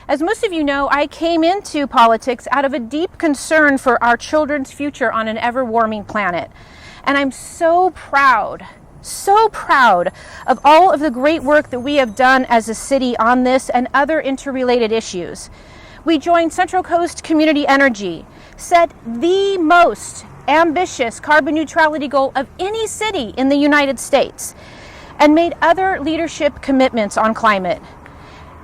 As most of you know, I came into politics out of a deep concern for our children's future on an ever-warming planet. And I'm so proud of all of the great work that we have done as a city on this and other interrelated issues. We joined Central Coast Community Energy, set the most ambitious carbon neutrality goal of any city in the United States, and made other leadership commitments on climate.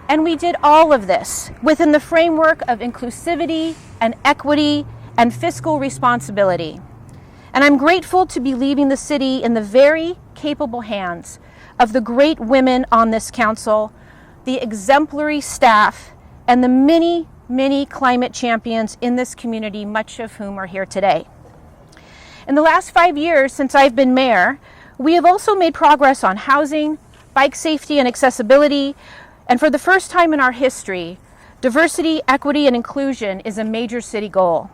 And we did all of this within the framework of inclusivity and equity and fiscal responsibility. And I'm grateful to be leaving the city in the very capable hands of the great women on this council, the exemplary staff, and the many, many climate champions in this community, much of whom are here today. In the last 5 years since I've been mayor, we have also made progress on housing, bike safety and accessibility, and for the first time in our history, diversity, equity, and inclusion is a major city goal.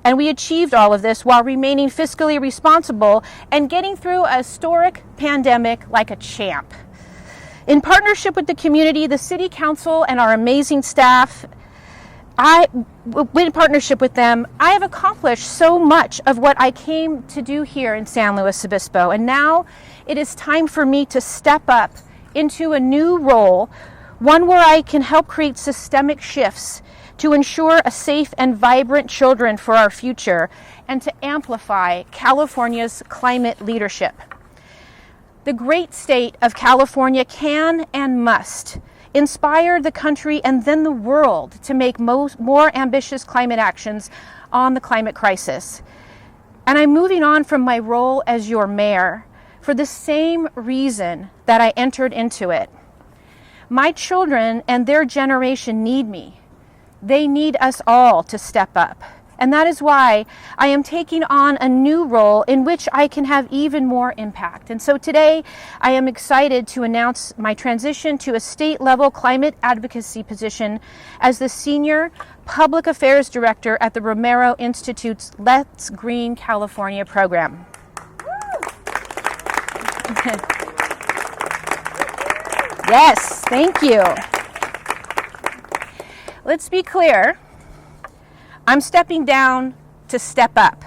And we achieved all of this while remaining fiscally responsible and getting through a historic pandemic like a champ. In partnership with the community, the City Council, and our amazing staff, in partnership with them, I have accomplished so much of what I came to do here in San Luis Obispo. And now it is time for me to step up into a new role, one where I can help create systemic shifts to ensure a safe and vibrant children for our future and to amplify California's climate leadership. The great state of California can and must inspire the country and then the world to make more ambitious climate actions on the climate crisis. And I'm moving on from my role as your mayor for the same reason that I entered into it. My children and their generation need me. They need us all to step up. And that is why I am taking on a new role in which I can have even more impact. And so today I am excited to announce my transition to a state-level climate advocacy position as the Senior Public Affairs Director at the Romero Institute's Let's Green California program. Yes, thank you. Let's be clear. I'm stepping down to step up.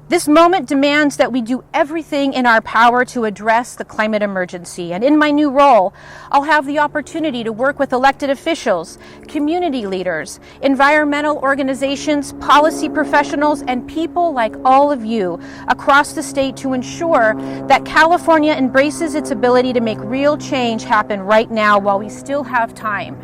This moment demands that we do everything in our power to address the climate emergency. And in my new role, I'll have the opportunity to work with elected officials, community leaders, environmental organizations, policy professionals, and people like all of you across the state to ensure that California embraces its ability to make real change happen right now while we still have time.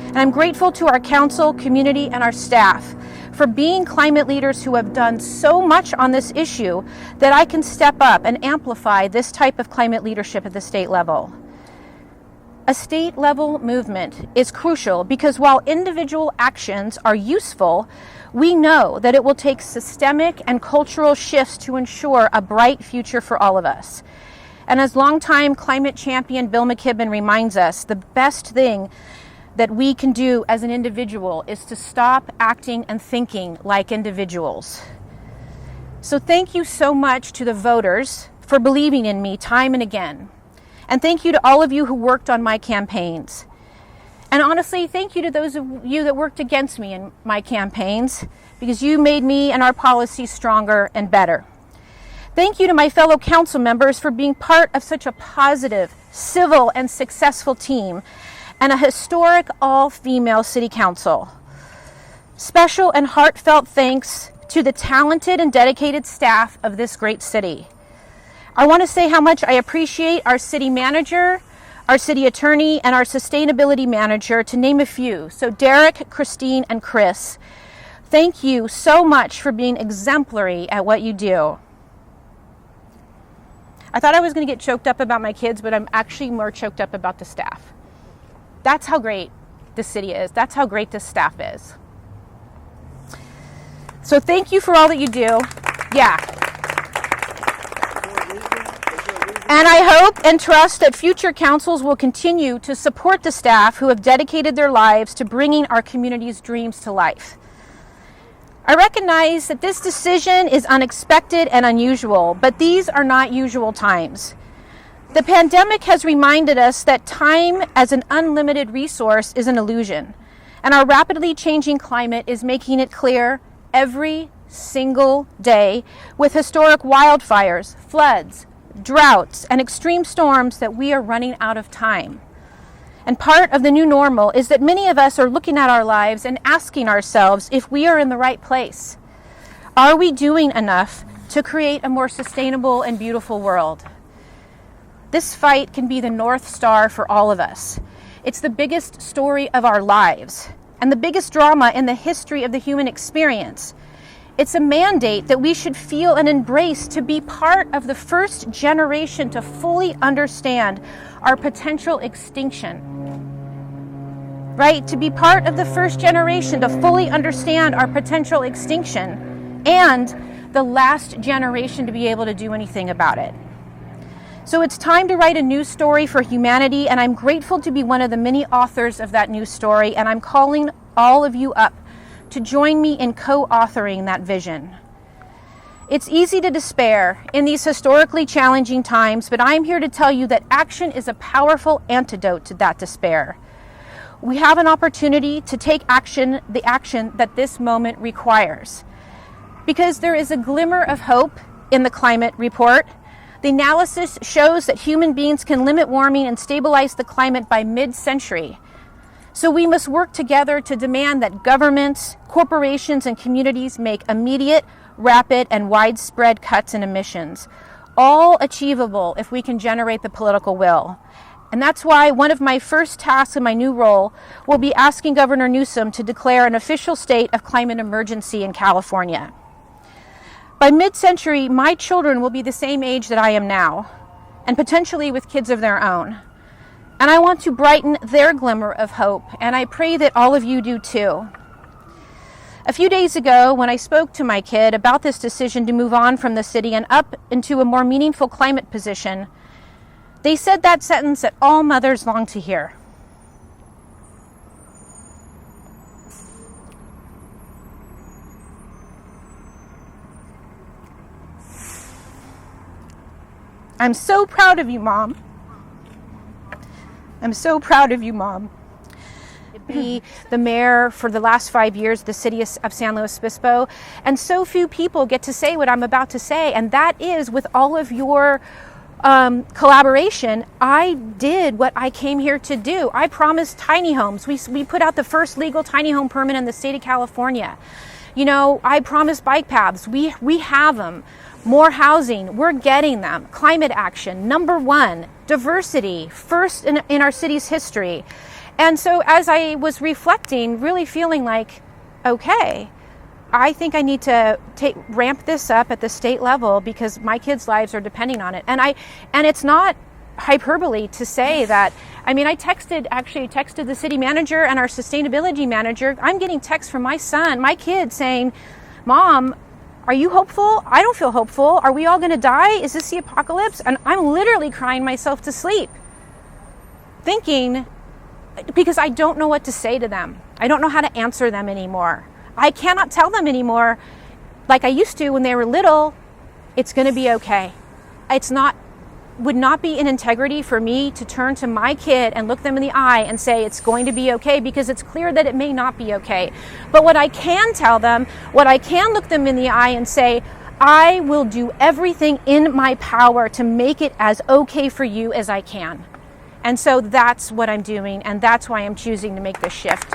And I'm grateful to our council, community, and our staff for being climate leaders who have done so much on this issue that I can step up and amplify this type of climate leadership at the state level. A state-level movement is crucial because while individual actions are useful, we know that it will take systemic and cultural shifts to ensure a bright future for all of us. And as longtime climate champion Bill McKibben reminds us, the best thing that we can do as an individual is to stop acting and thinking like individuals. So thank you so much to the voters for believing in me time and again. And thank you to all of you who worked on my campaigns. And honestly, thank you to those of you that worked against me in my campaigns, because you made me and our policies stronger and better. Thank you to my fellow council members for being part of such a positive, civil, and successful team, and a historic all-female city council. Special and heartfelt thanks to the talented and dedicated staff of this great city. I want to say how much I appreciate our city manager, our city attorney, and our sustainability manager, to name a few. So Derek, Christine, and Chris, thank you so much for being exemplary at what you do. I thought I was going to get choked up about my kids, but I'm actually more choked up about the staff. That's how great this city is. That's how great this staff is. So thank you for all that you do. Yeah. And I hope and trust that future councils will continue to support the staff who have dedicated their lives to bringing our community's dreams to life. I recognize that this decision is unexpected and unusual, but these are not usual times. The pandemic has reminded us that time as an unlimited resource is an illusion. And our rapidly changing climate is making it clear every single day with historic wildfires, floods, droughts, and extreme storms that we are running out of time. And part of the new normal is that many of us are looking at our lives and asking ourselves if we are in the right place. Are we doing enough to create a more sustainable and beautiful world? This fight can be the North Star for all of us. It's the biggest story of our lives and the biggest drama in the history of the human experience. It's a mandate that we should feel and embrace to be part of the first generation to fully understand our potential extinction. Right? To be part of the first generation to fully understand our potential extinction, and the last generation to be able to do anything about it. So it's time to write a new story for humanity, and I'm grateful to be one of the many authors of that new story, and I'm calling all of you up to join me in co-authoring that vision. It's easy to despair in these historically challenging times, but I'm here to tell you that action is a powerful antidote to that despair. We have an opportunity to take action, the action that this moment requires. Because there is a glimmer of hope in the climate report. The analysis shows that human beings can limit warming and stabilize the climate by mid-century. So we must work together to demand that governments, corporations, and communities make immediate, rapid, and widespread cuts in emissions, all achievable if we can generate the political will. And that's why one of my first tasks in my new role will be asking Governor Newsom to declare an official state of climate emergency in California. By mid-century, my children will be the same age that I am now, and potentially with kids of their own. And I want to brighten their glimmer of hope, and I pray that all of you do too. A few days ago, when I spoke to my kid about this decision to move on from the city and up into a more meaningful climate position, they said that sentence that all mothers long to hear. I'm so proud of you, Mom. I'm so proud of you, Mom. To be the mayor for the last 5 years, the city of San Luis Obispo, and so few people get to say what I'm about to say, and that is with all of your collaboration, I did what I came here to do. I promised tiny homes. We put out the first legal tiny home permit in the state of California. You know, I promised bike paths. We have them. More housing, we're getting them. Climate action, number one. Diversity, first in our city's history. And so as I was reflecting, really feeling like, okay, I think I need to ramp this up at the state level because my kids' lives are depending on it. And it's not hyperbole to say that. I mean, I texted the city manager and our sustainability manager. I'm getting texts from my son, my kid saying, Mom, are you hopeful? I don't feel hopeful. Are we all going to die? Is this the apocalypse? And I'm literally crying myself to sleep, thinking, because I don't know what to say to them. I don't know how to answer them anymore. I cannot tell them anymore, like I used to when they were little, it's going to be okay. Would not be in integrity for me to turn to my kid and look them in the eye and say it's going to be okay, because it's clear that it may not be okay. But what I can tell them, what I can look them in the eye and say, I will do everything in my power to make it as okay for you as I can. And so that's what I'm doing, and that's why I'm choosing to make this shift.